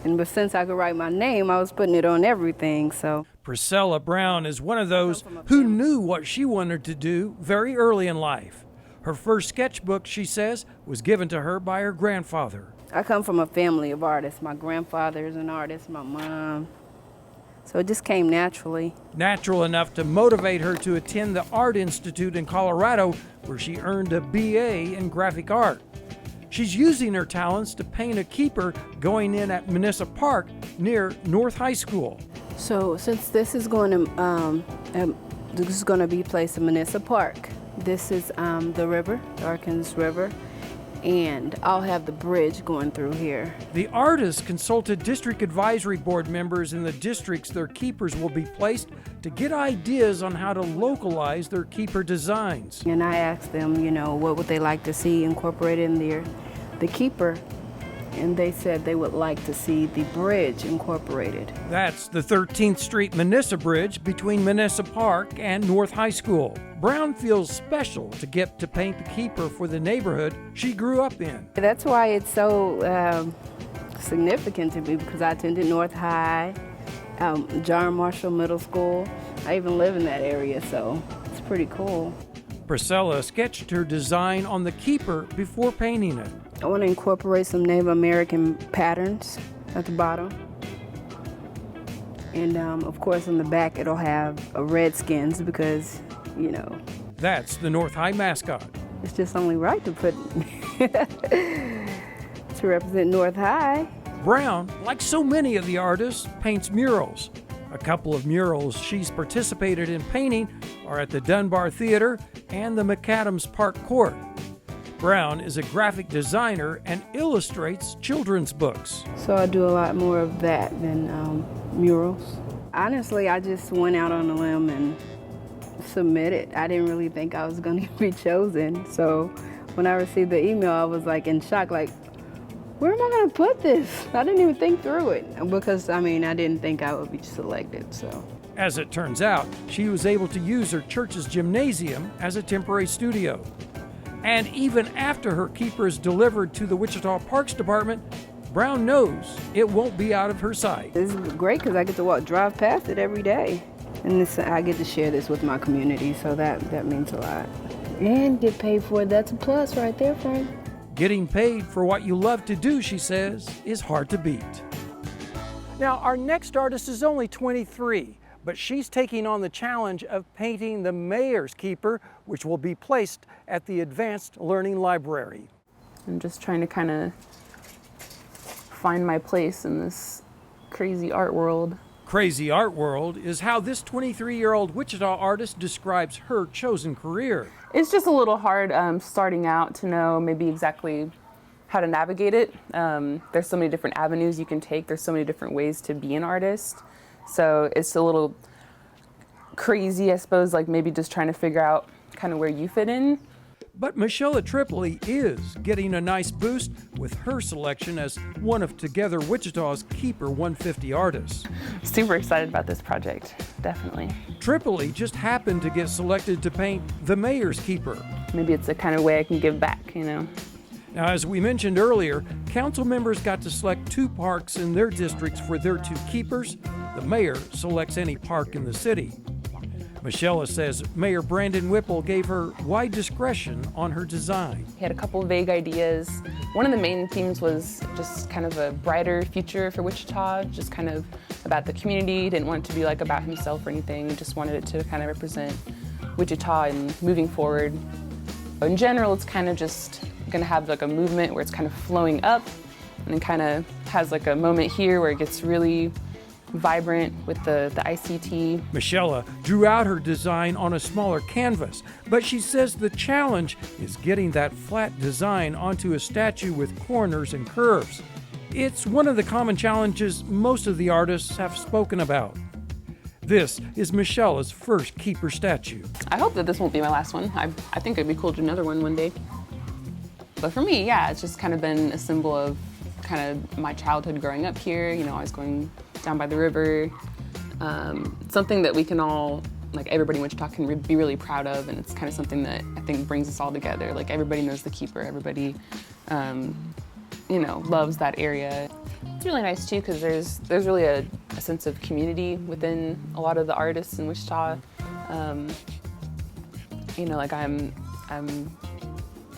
But since I could write my name, I was putting it on everything, so. Priscilla Brown is one of those who knew what she wanted to do very early in life. Her first sketchbook, she says, was given to her by her grandfather. I come from a family of artists. My grandfather is an artist, my mom. So it just came naturally. Natural enough to motivate her to attend the Art Institute in Colorado, where she earned a BA in graphic art. She's using her talents to paint a Keeper going in at Manissa Park near North High School. So since this is going to be placed in Manissa Park, this is the river, the Arkansas River, and I'll have the bridge going through here. The artist consulted district advisory board members in the districts their Keepers will be placed to get ideas on how to localize their Keeper designs. And I asked them, what would they like to see incorporated in the Keeper, and they said they would like to see the bridge incorporated. That's the 13th Street Manissa Bridge between Manissa Park and North High School. Brown feels special to get to paint the Keeper for the neighborhood she grew up in. That's why it's so significant to me, because I attended North High, John Marshall Middle School. I even live in that area, so it's pretty cool. Priscilla sketched her design on the Keeper before painting it. I want to incorporate some Native American patterns at the bottom. And of course on the back it'll have redskins because, That's the North High mascot. It's just only right to put to represent North High. Brown, like so many of the artists, paints murals. A couple of murals she's participated in painting are at the Dunbar Theater and the McAdams Park Court. Brown is a graphic designer and illustrates children's books. So I do a lot more of that than murals. Honestly, I just went out on a limb and submitted. I didn't really think I was going to be chosen. So when I received the email, I was like in shock, like, where am I going to put this? I didn't even think through it because, I didn't think I would be selected, so. As it turns out, she was able to use her church's gymnasium as a temporary studio. And even after her keeper is delivered to the Wichita Parks Department, Brown knows it won't be out of her sight. This is great because I get to drive past it every day. And I get to share this with my community, so that means a lot. And get paid for it, that's a plus right there, Frank. Getting paid for what you love to do, she says, is hard to beat. Now, our next artist is only 23, but she's taking on the challenge of painting the mayor's keeper, which will be placed at the Advanced Learning Library. I'm just trying to kind of find my place in this crazy art world. Crazy art world is how this 23-year-old Wichita artist describes her chosen career. It's just a little hard starting out to know maybe exactly how to navigate it. There's so many different avenues you can take. There's so many different ways to be an artist. So it's a little crazy, I suppose, like maybe just trying to figure out kind of where you fit in. But Michelle at Tripoli is getting a nice boost with her selection as one of Together Wichita's Keeper 150 artists. Super excited about this project, definitely. Tripoli just happened to get selected to paint the mayor's keeper. Maybe it's a kind of way I can give back, you know. Now, as we mentioned earlier, council members got to select 2 parks in their districts for their 2 keepers. The mayor selects any park in the city. Michelle says Mayor Brandon Whipple gave her wide discretion on her design. He had a couple of vague ideas. One of the main themes was just kind of a brighter future for Wichita, just kind of about the community. Didn't want it to be like about himself or anything. Just wanted it to kind of represent Wichita and moving forward. In general, it's kind of just gonna have like a movement where it's kind of flowing up and then kind of has like a moment here where it gets really vibrant with the ICT. Michelle drew out her design on a smaller canvas, but she says the challenge is getting that flat design onto a statue with corners and curves. It's one of the common challenges most of the artists have spoken about. This is Michelle's first keeper statue. I hope that this won't be my last one. I think it'd be cool to do another one day. But for me, yeah, it's just kind of been a symbol of kind of my childhood growing up here. You know, I was going down by the river. Something that we can all, like everybody in Wichita can be really proud of, and it's kind of something that I think brings us all together. Like everybody knows the keeper, everybody, you know, loves that area. It's really nice too because there's really a sense of community within a lot of the artists in Wichita. You know, like I'm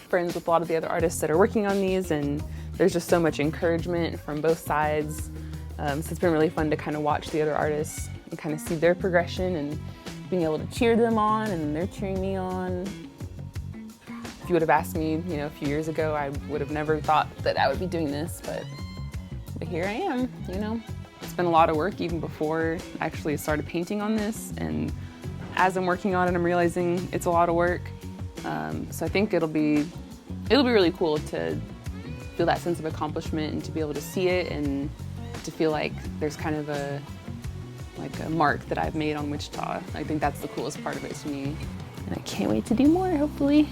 friends with a lot of the other artists that are working on these, and there's just so much encouragement from both sides. So it's been really fun to kind of watch the other artists and kind of see their progression and being able to cheer them on, and they're cheering me on. If you would have asked me, you know, a few years ago, I would have never thought that I would be doing this, but here I am, you know. It's been a lot of work even before I actually started painting on this, and as I'm working on it, I'm realizing it's a lot of work. So I think it'll be really cool to feel that sense of accomplishment and to be able to see it and to feel like there's kind of a mark that I've made on Wichita. I think that's the coolest part of it to me. And I can't wait to do more, hopefully.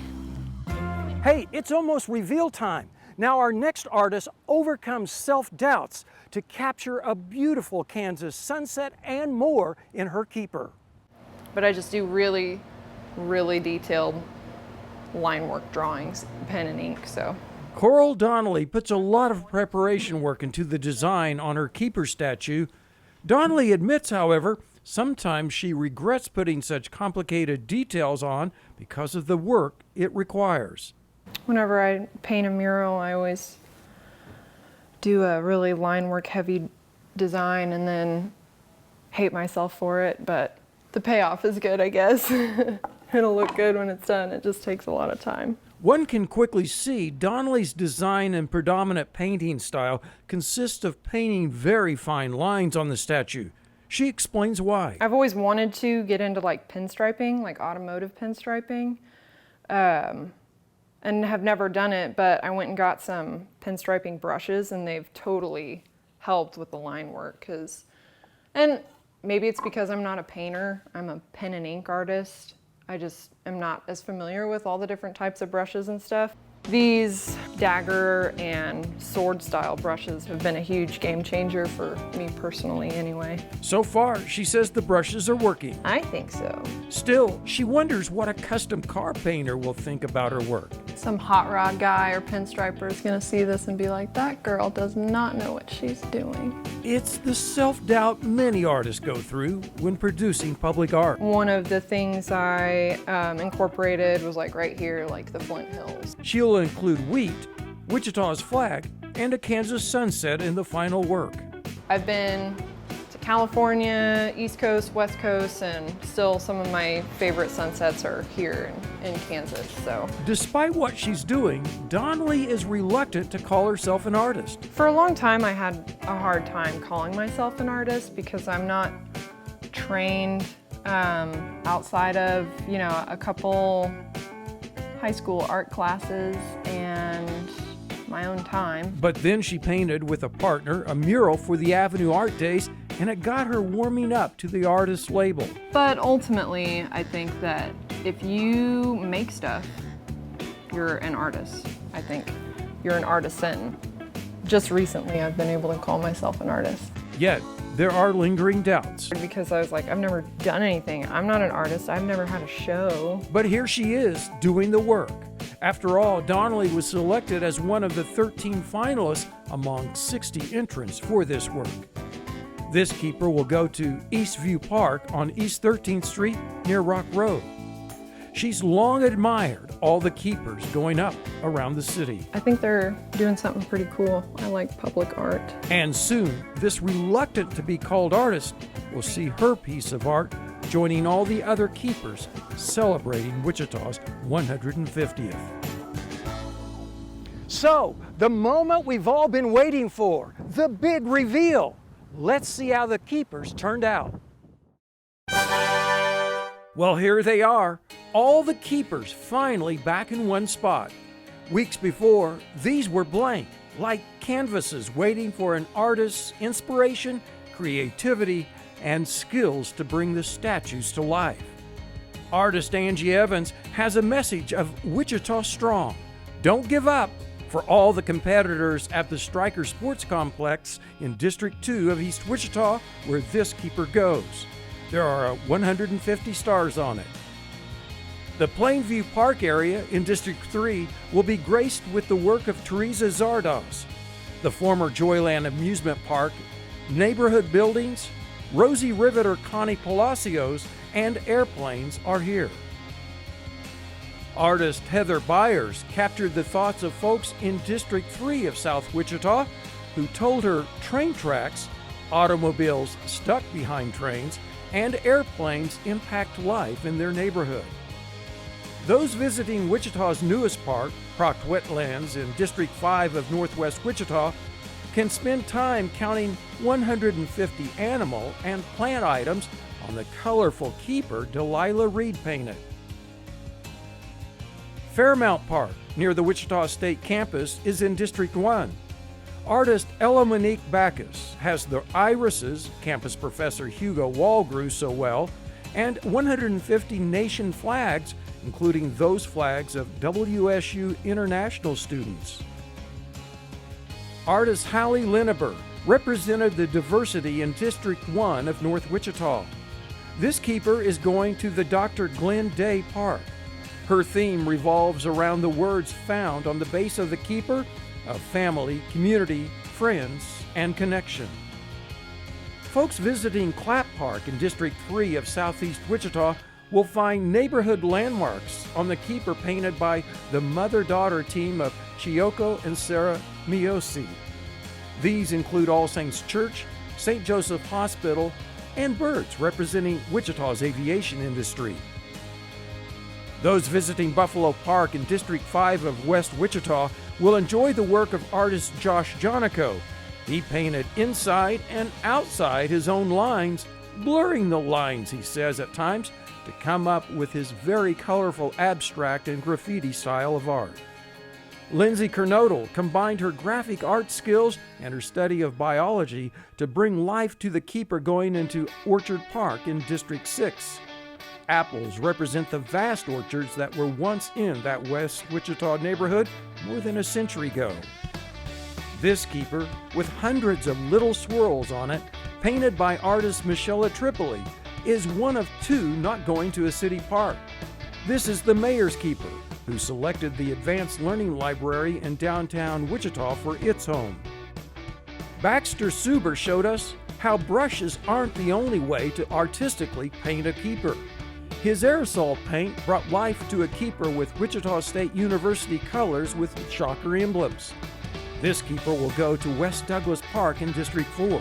Hey, it's almost reveal time. Now our next artist overcomes self-doubts to capture a beautiful Kansas sunset and more in her keeper. But I just do really, really detailed line work drawings, pen and ink, so. Coral Donnelly puts a lot of preparation work into the design on her keeper statue. Donnelly admits, however, sometimes she regrets putting such complicated details on because of the work it requires. Whenever I paint a mural, I always do a really line work heavy design and then hate myself for it, but the payoff is good, I guess. It'll look good when it's done. It just takes a lot of time. One can quickly see Donnelly's design and predominant painting style consists of painting very fine lines on the statue. She explains why. I've always wanted to get into like pinstriping, like automotive pinstriping, and have never done it, but I went and got some pinstriping brushes and they've totally helped with the line work. And maybe it's because I'm not a painter, I'm a pen and ink artist. I just am not as familiar with all the different types of brushes and stuff. These dagger and sword style brushes have been a huge game changer for me personally anyway. So far, she says the brushes are working. I think so. Still, she wonders what a custom car painter will think about her work. Some hot rod guy or pinstriper is gonna see this and be like, that girl does not know what she's doing. It's the self-doubt many artists go through when producing public art. One of the things I incorporated was like right here, like the Flint Hills. She'll include wheat, Wichita's flag, and a Kansas sunset in the final work. I've been to California, East Coast, West Coast, and still some of my favorite sunsets are here in Kansas, so. Despite what she's doing, Donnelly is reluctant to call herself an artist. For a long time, I had a hard time calling myself an artist because I'm not trained outside of, you know, a couple high school art classes and my own time. But then she painted with a partner a mural for the Avenue Art Days, and it got her warming up to the artist label. But ultimately, I think that if you make stuff, you're an artist. I think you're an artisan. Just recently, I've been able to call myself an artist. Yet, there are lingering doubts. Because I was like, I've never done anything. I'm not an artist. I've never had a show. But here she is, doing the work. After all, Donnelly was selected as one of the 13 finalists among 60 entrants for this work. This keeper will go to Eastview Park on East 13th Street near Rock Road. She's long admired all the keepers going up around the city. I think they're doing something pretty cool. I like public art. And soon, this reluctant to be called artist will see her piece of art joining all the other keepers celebrating Wichita's 150th. So, the moment we've all been waiting for, the big reveal. Let's see how the keepers turned out. Well, here they are, all the keepers finally back in one spot. Weeks before, these were blank, like canvases waiting for an artist's inspiration, creativity, and skills to bring the statues to life. Artist Angie Evans has a message of Wichita Strong. Don't give up for all the competitors at the Stryker Sports Complex in District 2 of East Wichita, where this keeper goes. There are 150 stars on it. The Plainview Park area in District 3 will be graced with the work of Teresa Zardoz. The former Joyland Amusement Park, neighborhood buildings, Rosie Riveter Connie Palacios, and airplanes are here. Artist Heather Byers captured the thoughts of folks in District 3 of South Wichita who told her train tracks, automobiles stuck behind trains, and airplanes impact life in their neighborhood. Those visiting Wichita's newest park, Proct Wetlands in District 5 of Northwest Wichita, can spend time counting 150 animal and plant items on the colorful keeper Delilah Reed painted. Fairmount Park, near the Wichita State campus, is in District 1. Artist Ella Monique Backus has the irises campus professor Hugo Wall grew so well, and 150 nation flags, including those flags of WSU international students. Artist Hallie Lineburg represented the diversity in District 1 of North Wichita. This keeper is going to the Dr. Glenn Day Park. Her theme revolves around the words found on the base of the keeper of family, community, friends, and connection. Folks visiting Clapp Park in District 3 of Southeast Wichita will find neighborhood landmarks on the keeper painted by the mother-daughter team of Chiyoko and Teresa Miyose. These include All Saints Church, St. Joseph Hospital, and birds representing Wichita's aviation industry. Those visiting Buffalo Park in District 5 of West Wichita will enjoy the work of artist Jonako, He painted inside and outside his own lines, blurring the lines, he says at times, to come up with his very colorful abstract and graffiti style of art. Lindsay Kernodle combined her graphic art skills and her study of biology to bring life to the keeper going into Orchard Park in District 6. Apples represent the vast orchards that were once in that West Wichita neighborhood more than a century ago. This keeper, with hundreds of little swirls on it, painted by artist Michelle Tripoli, is one of two not going to a city park. This is the Mayor's Keeper, who selected the Advanced Learning Library in downtown Wichita for its home. Baxter Subaru showed us how brushes aren't the only way to artistically paint a keeper. His aerosol paint brought life to a keeper with Wichita State University colors with shocker emblems. This keeper will go to West Douglas Park in District 4.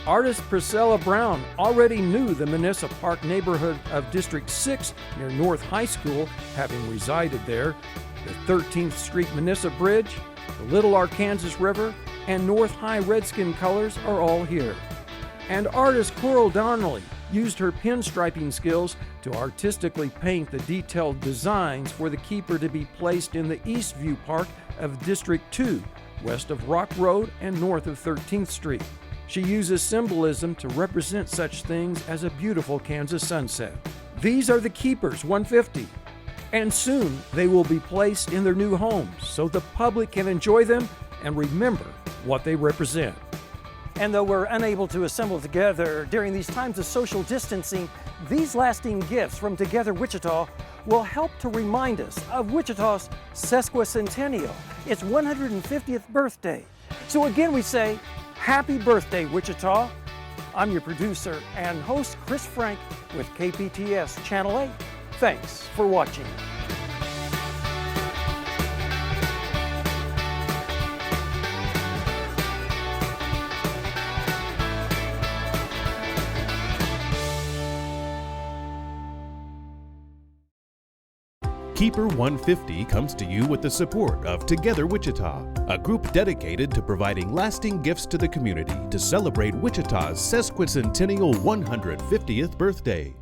Artist Priscilla Brown already knew the Manissa Park neighborhood of District 6 near North High School, having resided there. The 13th Street Manissa Bridge, the Little Arkansas River, and North High Redskin colors are all here. And artist Coral Donnelly used her pinstriping skills to artistically paint the detailed designs for the keeper to be placed in the Eastview Park of District 2, west of Rock Road and north of 13th Street. She uses symbolism to represent such things as a beautiful Kansas sunset. These are the Keepers 150, and soon they will be placed in their new homes so the public can enjoy them and remember what they represent. And though we're unable to assemble together during these times of social distancing, these lasting gifts from Together Wichita will help to remind us of Wichita's sesquicentennial, its 150th birthday. So again we say, happy birthday, Wichita. I'm your producer and host, Chris Frank, with KPTS Channel 8. Thanks for watching. Keeper 150 comes to you with the support of Together Wichita, a group dedicated to providing lasting gifts to the community to celebrate Wichita's sesquicentennial 150th birthday.